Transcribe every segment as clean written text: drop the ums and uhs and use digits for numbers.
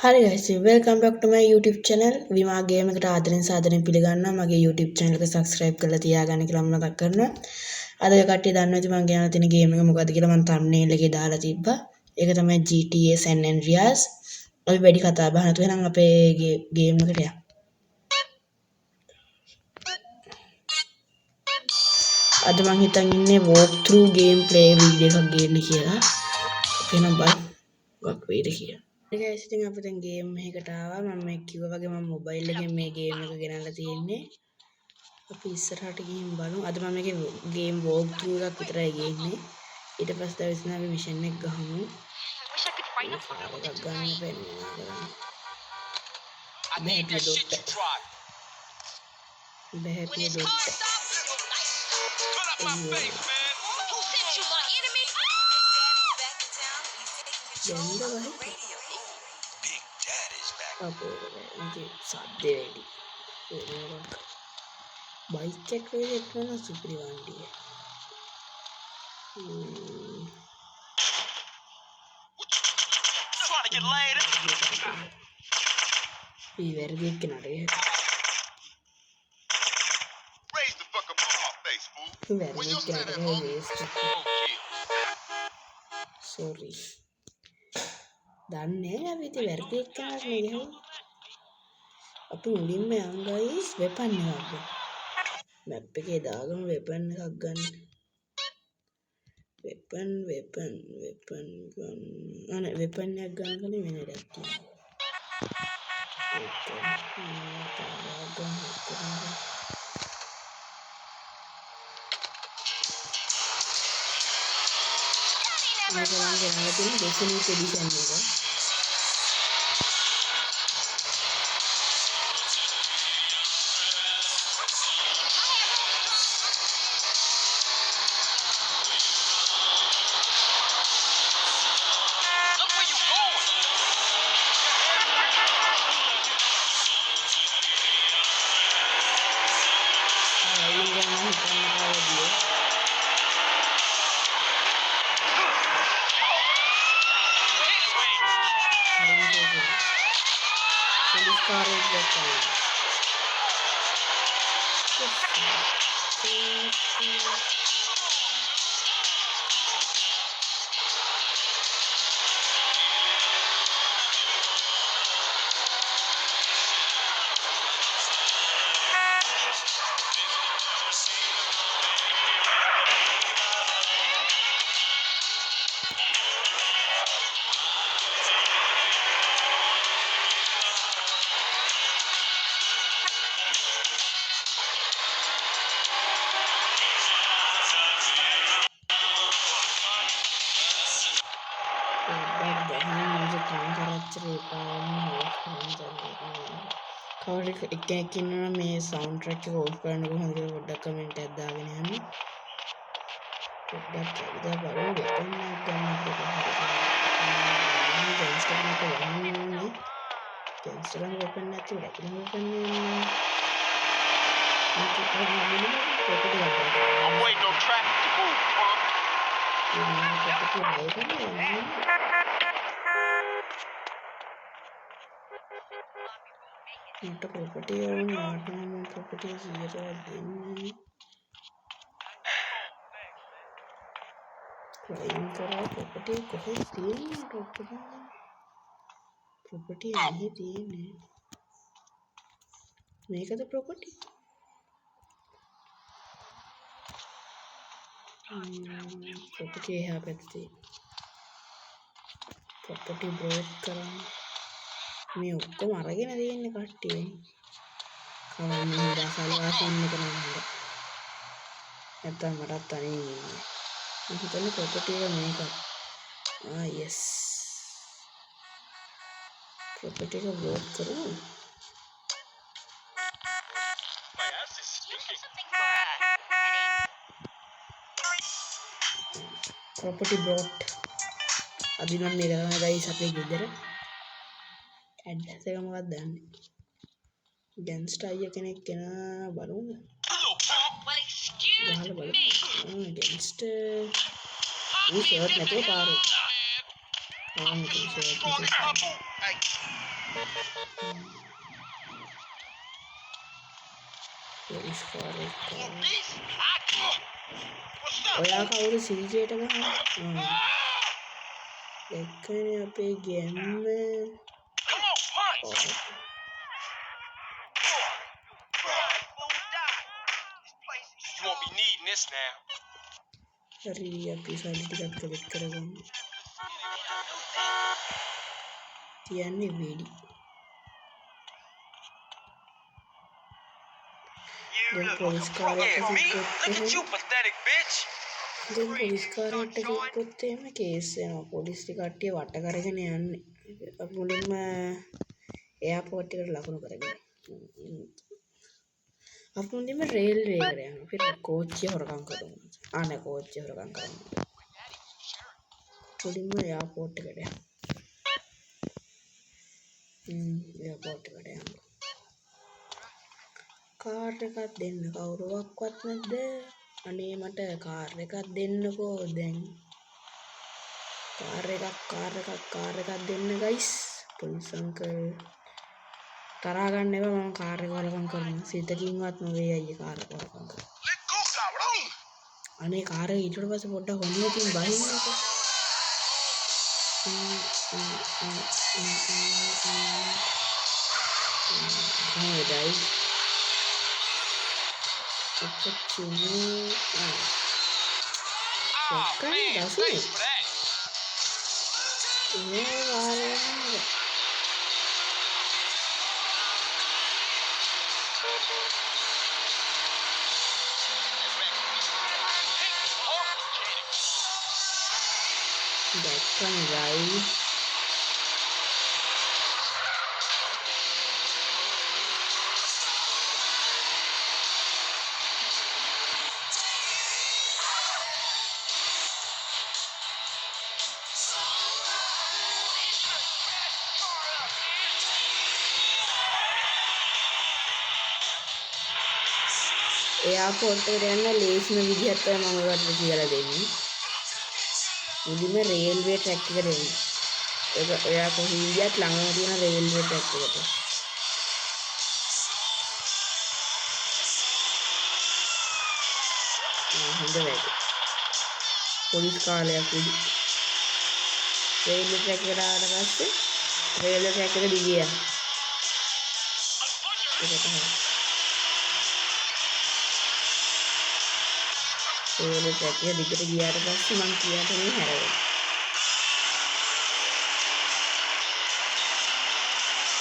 Hi guys, welcome back to my YouTube channel. විමා game එකට ආදරෙන් සාදරෙන් පිළිගන්නවා. මගේ YouTube channel එක subscribe කරලා තියාගන්න කියලා මතක් කරනවා. අද ඔය කට්ටිය දන්නවා ඉතින් මම ගෙනලා තියෙන ගේම් එක මොකද්ද කියලා මම thumbnail එකේ දාලා තිබ්බා. ඒක තමයි GTA San Andreas. අපි වැඩි කතා බහ නැතුව එහෙනම් අපේ ගේම් එකට යමු. අද මම හිතන් ඉන්නේ walk through gameplay video එකක් ගේන්න කියලා. අපි එහෙනම් බලමු මොකක් වෙයිද කියලා. guys, ඉතින් අපි දැන් ගේම් එකකට ආවා. මම මේ කිව්වා වගේ මම මොබයිල් එකෙන් මේ ගේම් එක ගෙනල්ලා තියෙන්නේ. අපි ඉස්සරහට ගිහින් බලමු. අද මම මේකේ ගේම් වෝක් ත්‍රූ එකක් විතරයි ගේන්නේ. ඊට පස්සේ දැන් අපි මිෂන් එක ගහමු. එකක් ගන්න වෙනවා කරන්න. බැහැපිය ඩොට්. බැහැපිය ඩොට්. අපේ සද්දේ වැඩි. බයික් එක වගේ එක්කන සුපිරි වண்டிය. මේ වැරදි එක්කනට ඒ sorry. දන්නේ නැහැ අපි ඉතින් වැරදි එක්කනට නේ. අපි මුලින්ම යන් ගයිස් වෙපන් එකක් ගන්න. මැප් එකේ දාගමු වෙපන් එකක් ගන්න. වෙපන් ගන්න. අනේ වෙපන් එකක් ගන්න කලින් වෙන එකක් තියෙනවා. මේක නම් ගෙනල්ලා තියෙන ඩෙස්ටිනි එඩිෂන් එක. කවුරු එකෙක් ඉන්නවා මේ සවුන්ඩ් ට්‍රැක් එක ඕෆ් කරන්න කොහොමද කියලා පොඩ්ඩක් කමෙන්ට් එකක් දාගෙන යන්න. පොඩ්ඩක් ඉඳලා බලමු වෙපන් එකක් ගන්න කොහොමද. ගෑන්ස්ටර් එකට යන්න ඕනේ. ගෑන්ස්ටර් එක වෙපන් නැතුව අපිට වෙපන් නෑ. I'm waiting on traffic to move, punk. මට ප්‍රොපර්ටි ඕනේ. මට නම් ප්‍රොපර්ටි 100ක් දෙන්න. ක්ලයිම් කරා ප්‍රොපර්ටි කොහෙද තියෙන්නේ? ප්‍රොපර්ටි ඇහි තියෙන්නේ. මේකද ප්‍රොපර්ටි? ප්‍රොපර්ටි එහා පැත්තේ. ප්‍රොපර්ටි බ්‍රෝක් කරා. මේ ඔක්කොම අරගෙන තියෙන්නේ කට්ටිය. කවන්නේ ඉඳලා ඉන්න කෙනා නේද? නැත්තම් මටත් අනේ ඉන්නේ. මම හිතන්නේ ප්‍රොපර්ටි එක මේක. yes. ප්‍රොපර්ටි එක බ්ලොක් කරමු. ප්‍රොපර්ටි බ්ලොක්ඩ්. අද නම් මේක තමයි ගයිස් අපේ ගෙදර. ඇඩ්‍රස් එක මොකක්ද දන්නේ? ගෑන්ස්ටර් අයියා කෙනෙක් කෙනා බලමු. ගහලා බලමු. ගෑන්ස්ටර් ඌ ෂර්ට් නැතුව පාරේ. ආ මේක ෂර්ට් නැතුව. පොලිස් කාරයෙක් Police? What's up? ඔයා කවුරු සීජයට ගහන්නේ? දැක්කනේ අපේ ගැම්ම. Come on, punch! You won't be needing this now. හරි අපි සල්ලි ටිකක් කලෙක්ට් කරගමු. තියන්නේ වෙඩි. දැන් පොලිස් කාර්යයට Yeah, me? කිව්වොත් Look at you, pathetic bitch! දැන් පොලිස් කාර්යයට කිව්වොත් එහෙම කේස් වෙනවා. පොලිස් කට්ටිය වට කරගෙන යන්නේ. අපි මුලින්ම එයාපෝට් එකට ලකුණු කරගෙන. අපි මුලින්ම රේල්වේ එකට යනවා. ඊට කෝච්චිය හොරකම් කරමු. අනේ කෝච්චිය හොරකම් කරමු. මුලින්ම එයාපෝට් එකට යනවා. එයාපෝට් එකට යනවා. කාර් එකක් දෙන්න කවුරුවක්වත් නැද්ද? අනේ මට කාර් එකක් දෙන්නකෝ දැන්. කාර් එකක් දෙන්න ගයිස්. පොලිස් අංකල් තරහා ගන්න එපා මම කාර් එක වලකම් කරනවා. සිතකින්වත් නොවේ අයියේ කාර් එක වලකම් කරනවා. Let go, cabrón! අනේ කාර් එක ඊට පස්සේ පොඩ්ඩක් හොන්නකින් බහින්නකෝ. හොඳයි. අපච්චිනු Oh, Bukan, man, Davi. thanks for that. ini warung datang guys. Airport එකට යන්න ලේසිම විදිහක් තමයි මම ඔයාලට කියලා දෙන්නේ. මුලින්ම රේල්වේ ට්‍රැක් එකට එන්න. ඒක ඔයා කොහේ ගියත් ළඟම තියෙන රේල්වේ ට්‍රැක් එකට. හොඳ වැඩ. පොලිස් කාර්යාලයක් උඩ. රේල්වේ ට්‍රැක් එකට ආවට පස්සේ රේල්වේ ට්‍රැක් එක දිගේ යන්න. ඒක තමයි. රේල්වේ ට්‍රැක් එක දිගට ගියාට පස්සේ මම කියාට මේ හැරෙනවා.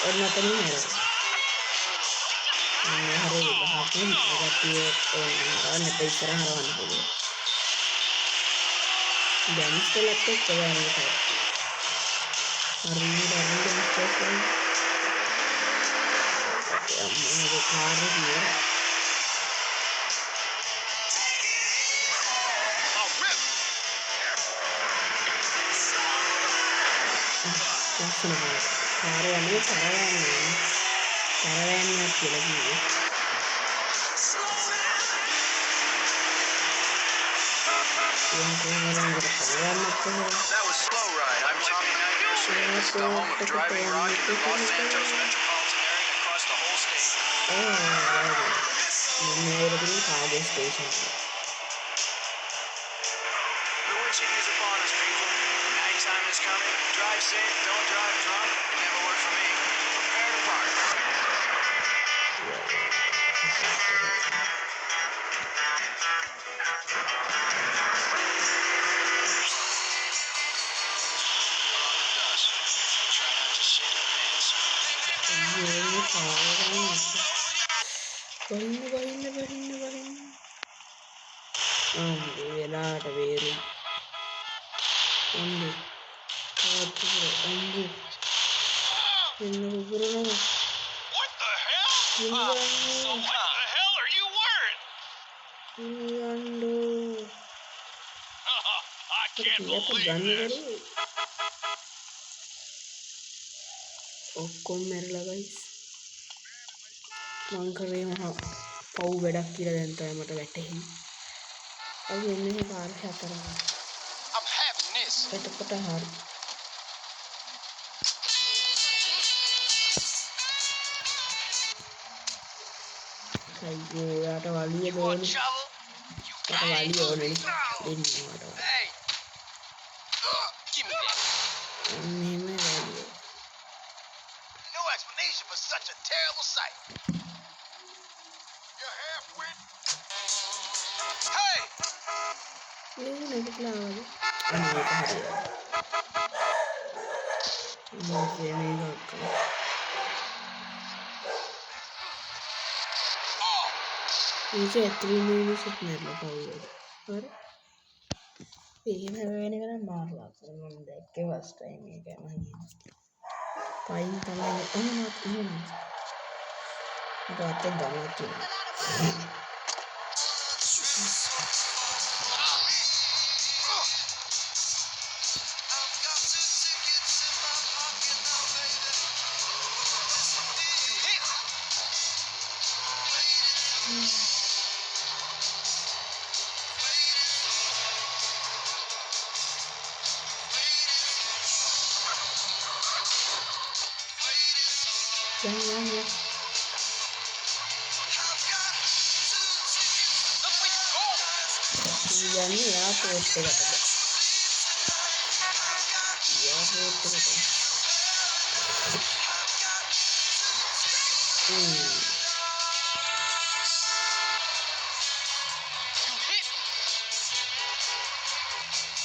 ඔන්න ඔතනින් හැරෙනවා. මම හැරෙලා ගහකින් ඒකට ඕන ඉස්සරහ හරවන්න පුළුවන්. ගෑන්ස්ටර්ලත් එක්ක වැඩ කරා. හරියට ගෑන්ස්ටර්ස් අම්මගේ කාර් එක ඉවරයි. ලස්සන කාර් යන්නේ කරවැන්නක් කියලා කිව්වේ. That was Slow Ride. I'm Tommy Knight, your surveillance, the home of driving rock in the Los Santos metropolitan area across the whole state. කාගේ station The witching is upon us, people. Nighttime is coming. Drive safe, don't drive drunk. It never worked for me. Prepare to park. Try not to shit your pants. බහින්න වෙලාට වේරු අම්බු කාතුර අම්බු එන්න උගරනවා. What the hell? So what the hell are you wearing? ඉන්නෝ I can't believe this. ඔක්කොම මැරිලා guys. මං කරේ මහා පව් වැඩක් කියලා දැන් තමයි මට වැටහෙන්නේ. අපි එන්නේ කාර් හතරක්. I'm having this. එතකොට හරි. අයියෝ යාට වලිය You want දෝනේ. trouble? You යාට got it. වලිය ඕනේ. No. දෙන්න යාට වලිය. Hey. Give me that. මෙහෙම වලිය. No explanation for such a terrible sight. You're half-wit. Hey. මේ නැගිටලා ආවද? අනේ ඒක හරියට. මොකද මේක Oh. ඒක ඇතුළේ මිනිස්සුත් මැරලා කවුරුද? හරි. එහෙම වෙන එක නම් මාර්ලා කරනවා මම දැක්කේ ෆස්ට් ටයිම් මේක මම. පයින් තමයි එහෙමත්. මට අතෙන් ගමක් තියෙනවා. Ya. Ini ya foto kata. Ya foto kata.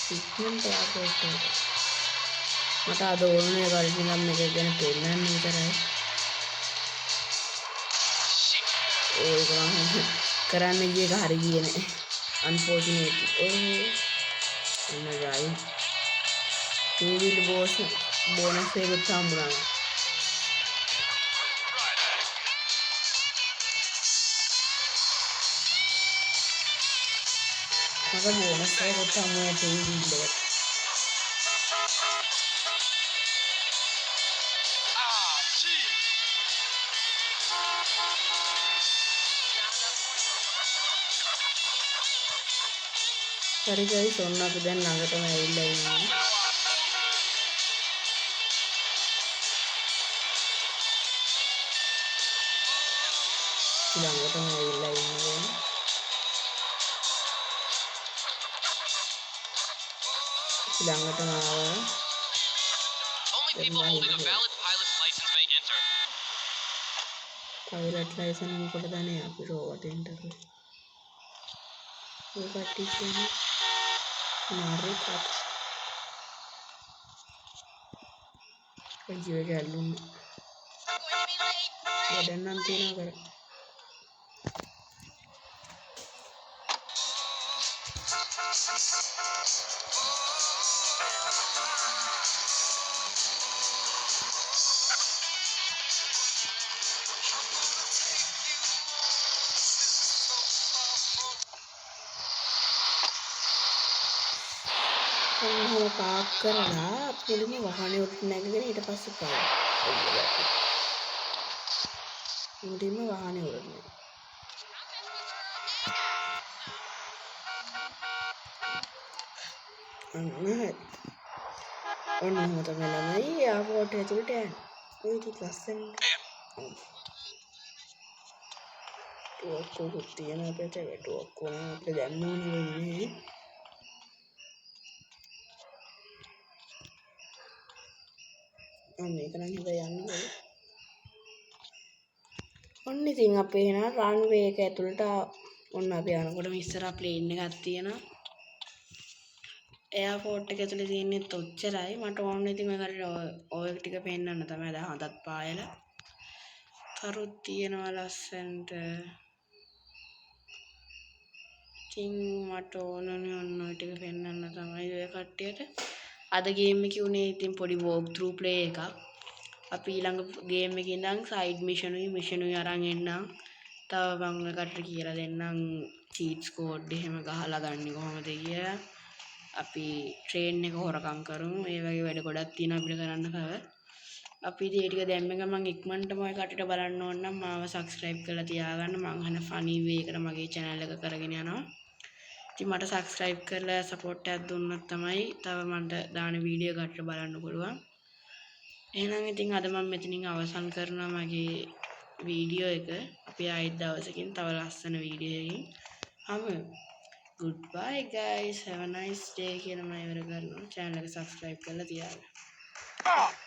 Pigment ya foto. Mata ada orang yang kali film ni kena pernah ni terai. Oh, kerana dia dah hari ni. Unfortunately. Oh my god. Two-wheel bonus favourite samburan. Maka bonus favourite samburan two-wheel. Sorry guys, onna අපි දැන් ළඟටම ඇවිල්ලා ඉන්නේ. ළඟටම ඇවිල්ලා ඉන්නේ. ළඟටම ආවා. Only people holding a valid pilot's license may enter. Pilot license මොකටද නේ අපි රෝවට එන්ටර් කරේ. ඔය කට්ටිය කියන්නේ මාරේ කට. කජිවේ ගැල්ලුම්. වැඩන්නම් තියනවා කර. පාක් කරලා අපිටම වහනේ උඩට නැගගෙන ඊට පස්සේ පායි. මුලින්ම වහනේ උඩට. ඔන්න තමයි ළමයි එයාපෝට් ඇතුළට යන්නේ. ඔය ටික ලස්සන. ටුවක්කුත් තියෙන අපිට ටුවක්කුව නම් අපිට දැම්මෝනේ වෙන්නේ. මේක නම් හිතා යන්න ඕනේ. ඔන්න ඉතින් අපේ එන රන්වේ එක ඇතුළට ඔන්න අපි යනකොටම ඉස්සරහා ප්ලේන් එකක් තියෙනවා. එයාපෝට් එක ඇතුලේ තියෙන්නේ ඔච්චරයි. මට ඕනේ ඉතින් ඔය ටික පෙන්නන්න තමයි දැන් හදත් පායලා. කරුත් තියෙනවා ලස්සනට. ඉතින් මට ඕනනේ ඔන්න ඔය ටික පෙන්නන්න තමයි ඔය කට්ටියට. අද ගේම් එකේ උනේ ඉතින් පොඩි walk through play එකක්. අපි ඊළඟ ගේම් එකේ ඉඳන් සයිඩ් මිෂන් උයි අරන් එන්නම්. තව මම ඔයකට කියලා දෙන්නම් චීට්ස් කෝඩ් එහෙම ගහලා ගන්න කොහොමද කියලා. අපි ට්‍රේන් එක හොරකම් කරමු. ඒ වගේ වැඩ ගොඩක් තියෙනවා අපිට කරන්න කව. අපි ඉතින් ඒ ටික දැම්ම ගමන් ඉක්මනටම ඔය කටට බලන්න ඕන නම් මාව subscribe කරලා තියාගන්න. මං හන funny way එකට මගේ channel එක කරගෙන යනවා. ඉතින් මට subscribe කරලා support එකක් දුන්නොත් තමයි තව මට දාන වීඩියෝ ගන්න බලන්න පුළුවන්. එහෙනම් ඉතින් අද මම මෙතනින් අවසන් කරනවා මගේ වීඩියෝ එක. අපි ආයෙත් දවසකින් තව ලස්සන වීඩියෝ එකකින් හමු. goodbye guys, have a nice day කියලා මම ඉවර කරනවා. channel එක subscribe කරලා තියාගන්න.